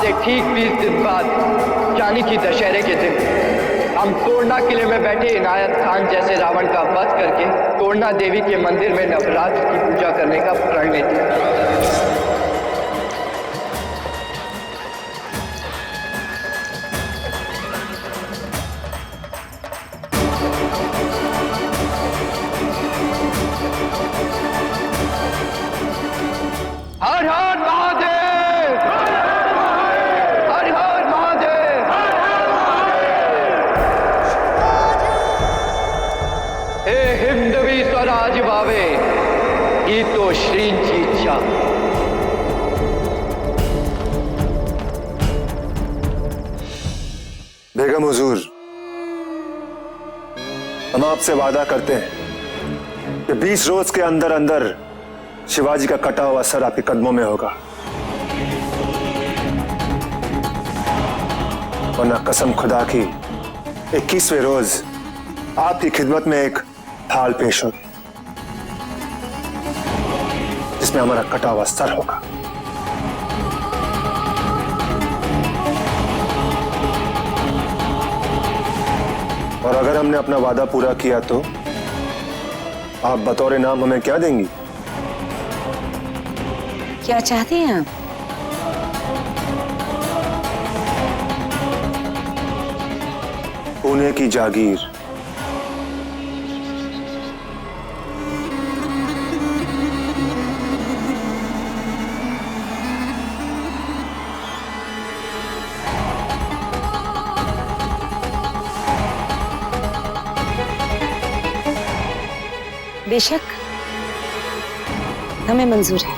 से ठीक 20 दिन बाद यानी कि दशहरे के दिन हम तोड़ना किले में बैठे इनायत खान जैसे रावण का वध करके तोड़ना देवी के मंदिर में नवरात्र की पूजा करने का प्रण लेते। हर हर महादेव, हर हर महादेव, हे हिंदवी स्वराज भावे ही तो श्रींची इच्छा। बेगम हुजूर, हम आपसे वादा करते हैं कि 20 रोज के अंदर अंदर शिवाजी का कटा हुआ सर आपके कदमों में होगा, वरना कसम खुदा की 21वें रोज आपकी खिदमत में एक थाल पेश होगी जिसमें हमारा कटा हुआ सर होगा। और अगर हमने अपना वादा पूरा किया तो आप बतौर इनाम हमें क्या देंगी? क्या चाहते हैं आप? पुणे की जागीर। बेशक हमें मंजूर है।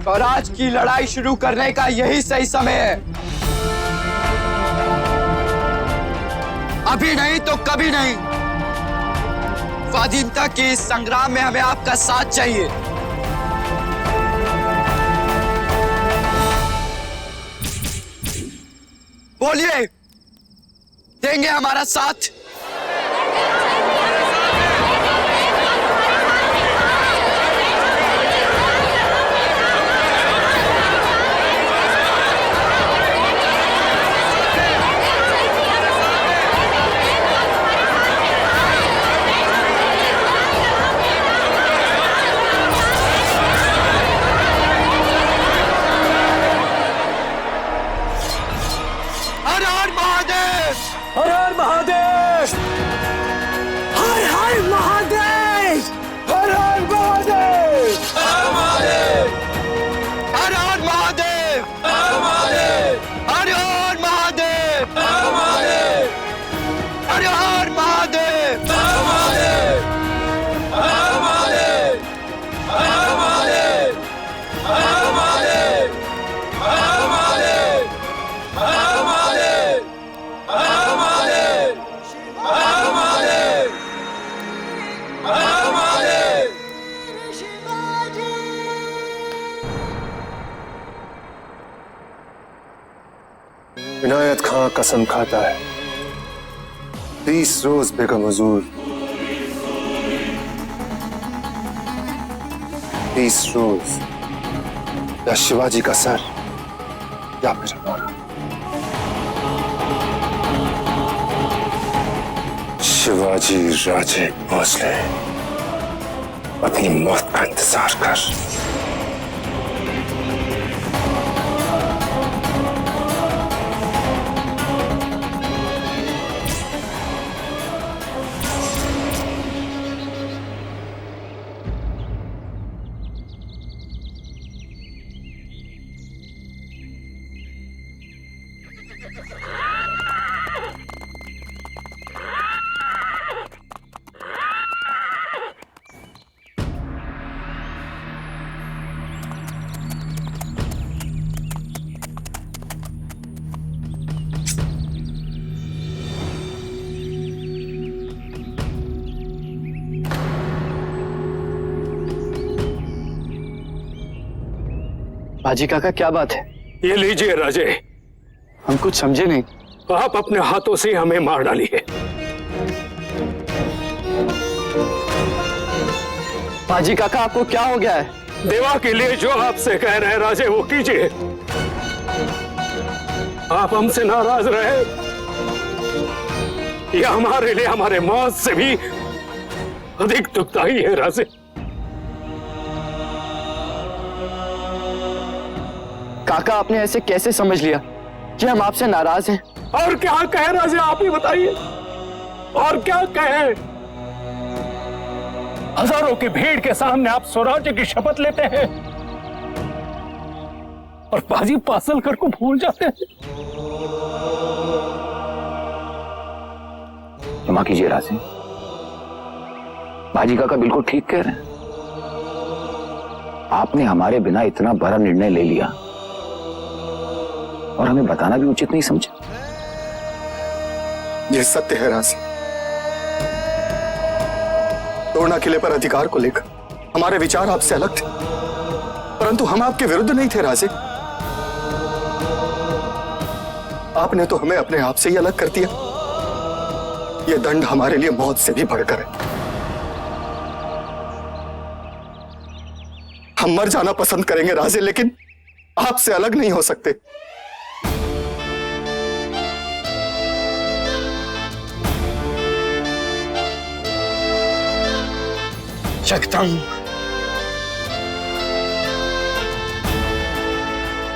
स्वराज की लड़ाई शुरू करने का यही सही समय है। अभी नहीं तो कभी नहीं। स्वाधीनता के इस संग्राम में हमें आपका साथ चाहिए। बोलिए, देंगे हमारा साथ? हर हर महादेव, हर हर महादेव, हर हर महादेव, हर हर महादेव, हर हर महादेव, हर हर महादेव, हर हर महादेव, इनायत खां कसम खाता है 20 रोज बेगम हुजूर, 20 रोज या शिवाजी का सर या फिर हमारा। शिवाजी राजे भोसले अपनी मौत का इंतजार कर। बाजी काका क्या बात है? ये लीजिए राजे, हम कुछ समझे नहीं। आप अपने हाथों से हमें मार डालिए। बाजी काका आपको क्या हो गया है? देवा के लिए जो आपसे कह रहे हैं राजे वो कीजिए। आप हमसे नाराज रहे, यह हमारे लिए हमारे मौत से भी अधिक दुखदाई है राजे। काका आपने ऐसे कैसे समझ लिया कि हम आपसे नाराज हैं? और क्या कहें राजे, आप ही बताइए, और क्या कहें? हजारों की भीड़ के सामने आप स्वराज्य की शपथ लेते हैं और बाजी पासलकर को भूल जाते हैं। क्षमा कीजिए राजे, बाजी काका बिल्कुल ठीक कह रहे हैं। आपने हमारे बिना इतना बड़ा निर्णय ले लिया और हमें बताना भी उचित नहीं समझा। यह सत्य है राजे, तोड़ना किले पर अधिकार को लेकर हमारे विचार आपसे अलग थे, परंतु हम आपके विरुद्ध नहीं थे राजे। आपने तो हमें अपने आप से ही अलग कर दिया। यह दंड हमारे लिए मौत से भी बढ़कर है। हम मर जाना पसंद करेंगे राजे, लेकिन आपसे अलग नहीं हो सकते। जगदम्ब,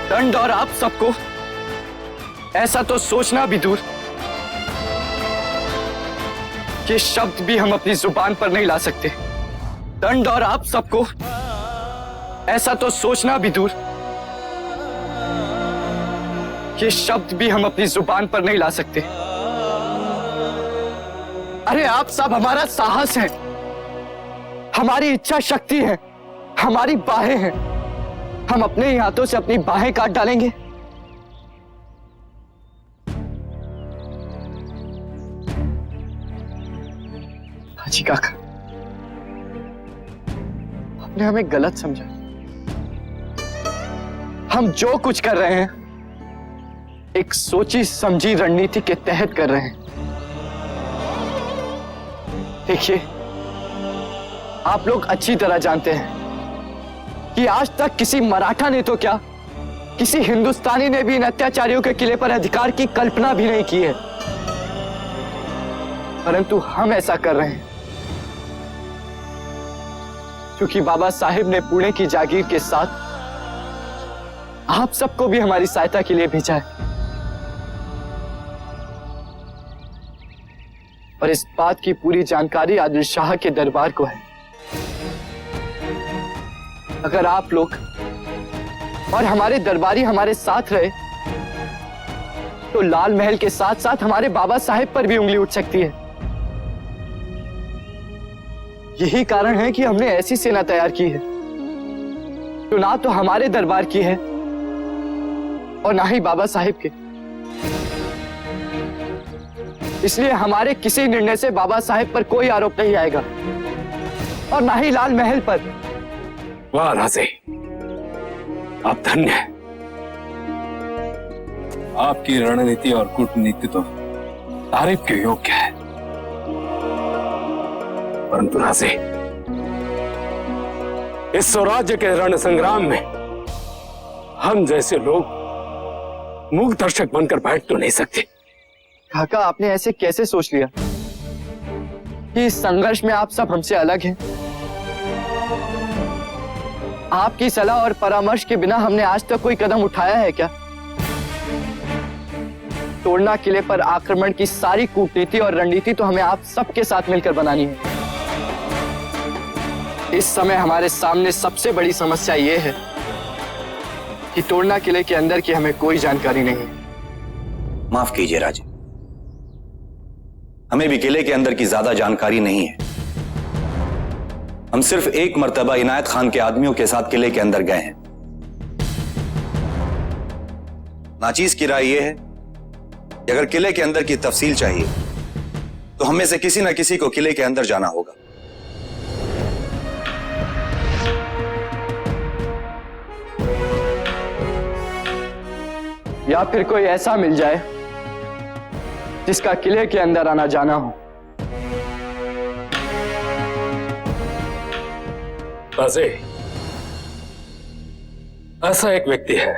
दंड और आप सबको ऐसा तो सोचना भी दूर कि शब्द भी हम अपनी जुबान पर नहीं ला सकते। दंड और आप सबको ऐसा तो सोचना भी दूर कि शब्द भी हम अपनी जुबान पर नहीं ला सकते। अरे आप सब हमारा साहस है, हमारी इच्छा शक्ति है, हमारी बाहें हैं। हम अपने ही हाथों से अपनी बाहें काट डालेंगे। हाजी काका, आपने हमें गलत समझा। हम जो कुछ कर रहे हैं एक सोची समझी रणनीति के तहत कर रहे हैं। देखिए, आप लोग अच्छी तरह जानते हैं कि आज तक किसी मराठा ने तो क्या, किसी हिंदुस्तानी ने भी इन अत्याचारियों के किले पर अधिकार की कल्पना भी नहीं की है, परंतु हम ऐसा कर रहे हैं क्योंकि बाबा साहिब ने पुणे की जागीर के साथ आप सबको भी हमारी सहायता के लिए भेजा है। और इस बात की पूरी जानकारी आदिल शाह के दरबार को है। अगर आप लोग और हमारे दरबारी हमारे साथ रहे तो लाल महल के साथ साथ हमारे बाबा साहेब पर भी उंगली उठ सकती है। यही कारण है कि हमने ऐसी सेना तैयार की है जो ना तो हमारे दरबार की है और ना ही बाबा साहेब के। इसलिए हमारे किसी निर्णय से बाबा साहेब पर कोई आरोप नहीं आएगा और ना ही लाल महल पर। वाह राजे, आप धन्य हैं। आपकी रणनीति और कूटनीति तो तारीफ के योग्य है, परंतु राजे, इस स्वराज्य के रण संग्राम में हम जैसे लोग मूक दर्शक बनकर बैठ तो नहीं सकते। काका, आपने ऐसे कैसे सोच लिया कि इस संघर्ष में आप सब हमसे अलग हैं? आपकी सलाह और परामर्श के बिना हमने आज तक कोई कदम उठाया है क्या? तोड़ना किले पर आक्रमण की सारी कूटनीति और रणनीति तो हमें आप सबके साथ मिलकर बनानी है। इस समय हमारे सामने सबसे बड़ी समस्या यह है कि तोड़ना किले के अंदर की हमें कोई जानकारी नहीं है। माफ कीजिए राजे, हमें भी किले के अंदर की ज्यादा जानकारी नहीं है। हम सिर्फ एक मर्तबा इनायत खान के आदमियों के साथ किले के अंदर गए हैं। नाचीज की राय यह है कि अगर किले के अंदर की तफसील चाहिए तो हमें से किसी न किसी को किले के अंदर जाना होगा। या फिर कोई ऐसा मिल जाए जिसका किले के अंदर आना जाना हो। बाजे, ऐसा एक व्यक्ति है।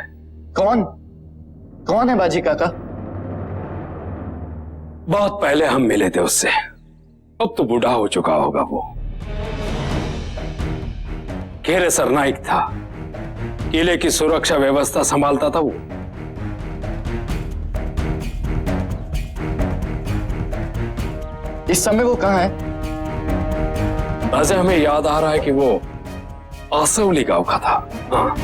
कौन? कौन है बाजी काका? बहुत पहले हम मिले थे उससे, अब तो बूढ़ा हो चुका होगा वो। खेरे सरनाइक था, किले की सुरक्षा व्यवस्था संभालता था वो। इस समय वो कहाँ है? वैसे हमें याद आ रहा है कि वो आसवली गांव का था। हाँ।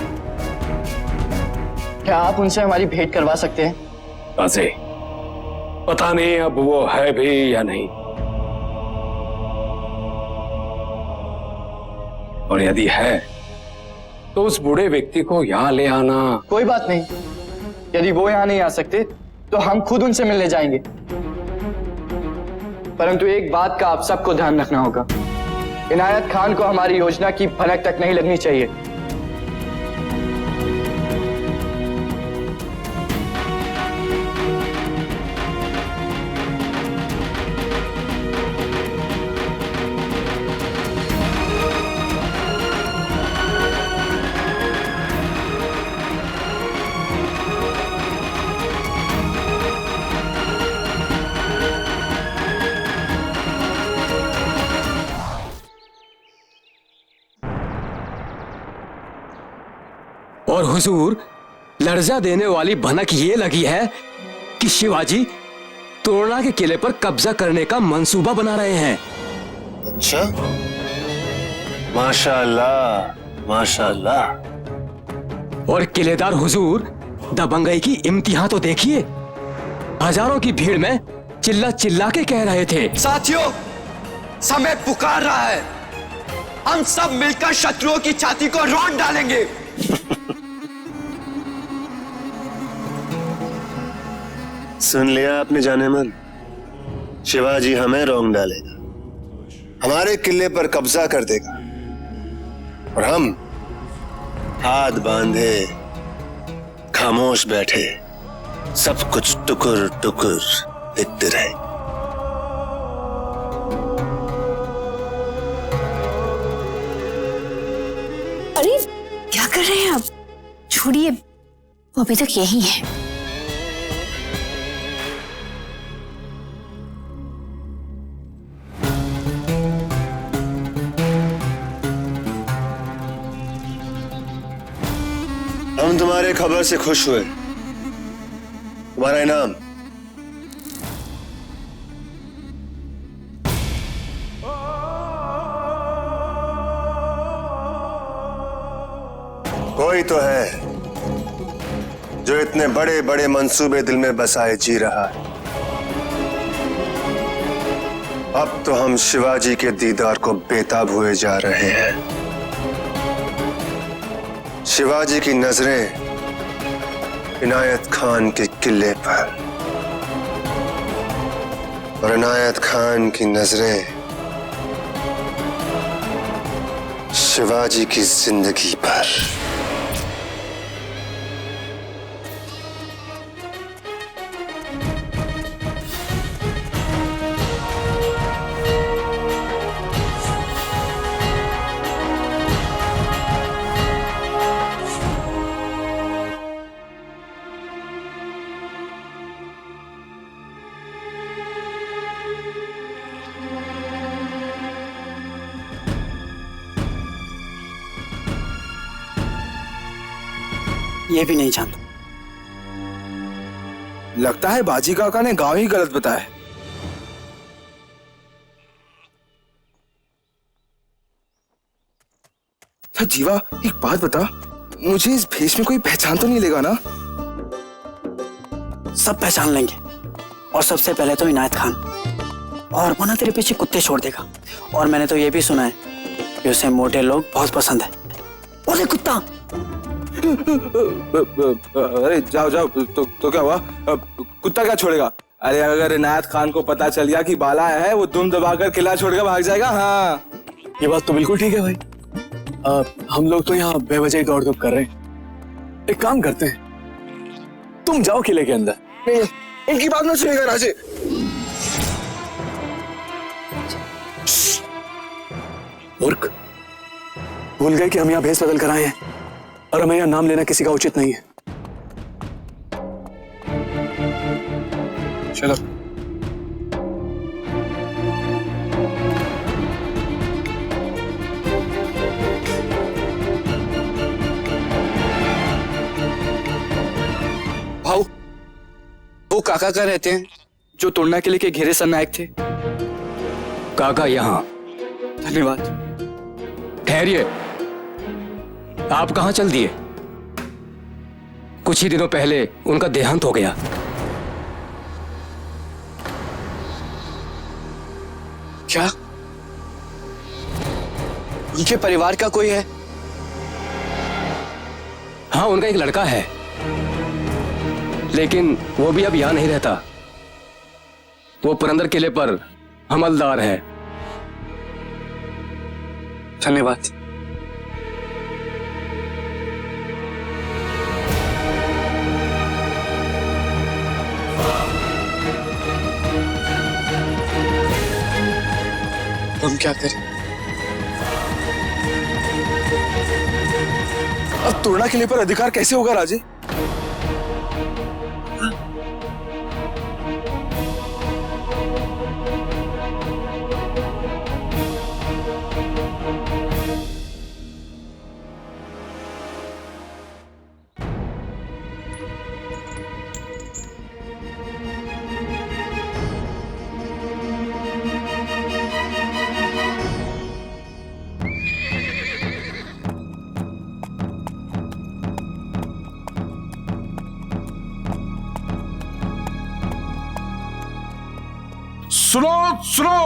क्या आप उनसे हमारी भेंट करवा सकते हैं? वैसे पता नहीं अब वो है भी या नहीं, और यदि है तो उस बूढ़े व्यक्ति को यहां ले आना। कोई बात नहीं, यदि वो यहां नहीं आ सकते तो हम खुद उनसे मिलने जाएंगे। परंतु एक बात का आप सबको ध्यान रखना होगा, इनायत खान को हमारी योजना की भनक तक नहीं लगनी चाहिए। और हुजूर, लर्जा देने वाली भनक ये लगी है कि शिवाजी तोरणा के किले पर कब्जा करने का मंसूबा बना रहे हैं। अच्छा, माशाअल्लाह माशाअल्लाह। और किलेदार हुजूर, दबंगई की इम्तिहान तो देखिए, हजारों की भीड़ में चिल्ला चिल्ला के कह रहे थे, साथियों, समय पुकार रहा है, हम सब मिलकर शत्रुओं की छाती को रौंद डालेंगे। सुन लिया आपने जाने मन, शिवाजी हमें रोंग डालेगा, हमारे किले पर कब्जा कर देगा, और हम हाथ बांधे खामोश बैठे सब कुछ टुकुर टुकुर देखते रहे। अरे क्या कर रहे हैं आप? छोड़िए, वो अभी तक यही है। हम तुम्हारे खबर से खुश हुए। तुम्हारा इनाम कोई तो है जो इतने बड़े बड़े मंसूबे दिल में बसाए जी रहा है। अब तो हम शिवाजी के दीदार को बेताब हुए जा रहे हैं। शिवाजी की नजरें इनायत खान के किले पर, और इनायत खान की नजरें शिवाजी की जिंदगी पर। ये भी नहीं जानता। लगता है बाजी काका ने गांव ही गलत बताया। अच्छा जीवा, एक बात बता, मुझे इस भेष में कोई पहचान तो नहीं लेगा ना? सब पहचान लेंगे, और सबसे पहले तो इनायत खान, और वो ना तेरे पीछे कुत्ते छोड़ देगा। और मैंने तो ये भी सुना है कि उसे मोटे लोग बहुत पसंद है। ओले कुत्ता! अरे जाओ जाओ, तो क्या हुआ? कुत्ता क्या छोड़ेगा? अरे अगर इनायत खान को पता चल गया कि बाला है, वो दुम दबाकर किला छोड़कर भाग जाएगा। हाँ, ये बात तो बिल्कुल ठीक है भाई। हम लोग तो यहाँ बेवजह दौड़ धूप कर रहे हैं। एक काम करते हैं, तुम जाओ किले के अंदर। नहीं, इनकी बात ना सुनेगा राजे। मूर्ख, भूल गए कि हम यहाँ भेस बदल कर आए हैं और हमें यहाँ नाम लेना किसी का उचित नहीं है। चलो। भाऊ, वो काका का रहते हैं जो तोड़ना किले के घेरे सरनायक थे। काका यहाँ। धन्यवाद। ठहरिए, आप कहां चल दिए? कुछ ही दिनों पहले उनका देहांत हो गया। क्या उनके परिवार का कोई है? हाँ, उनका एक लड़का है, लेकिन वो भी अब यहां नहीं रहता। वो पुरंदर किले पर हमलदार है। धन्यवाद। हम क्या करें? अब तोड़ना किले पर अधिकार कैसे होगा राजे? सुनो सुनो,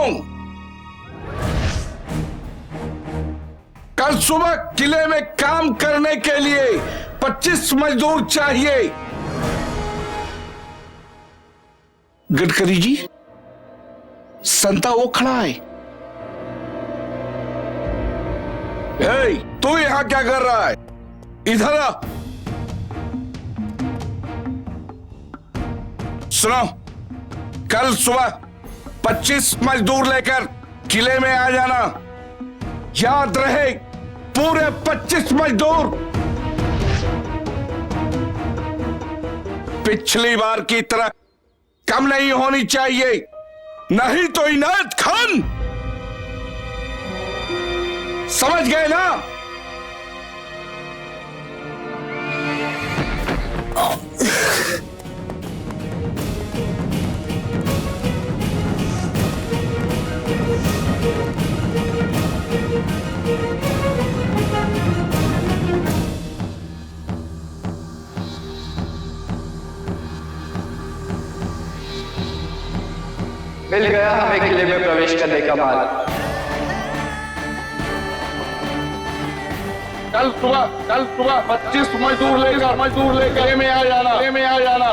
कल सुबह किले में काम करने के लिए 25 मजदूर चाहिए। गडकरी जी, संता वो खड़ा है। ए, तू यहां क्या कर रहा है? इधर आ। सुनो, कल सुबह 25 मजदूर लेकर किले में आ जाना। याद रहे, पूरे 25 मजदूर। पिछली बार की तरह कम नहीं होनी चाहिए, नहीं तो इनायत खान। समझ गए ना? मिल गया हमें किले में प्रवेश करने का मार्ग। कल सुबह 25 मजदूर लेकर किले में आ जाना।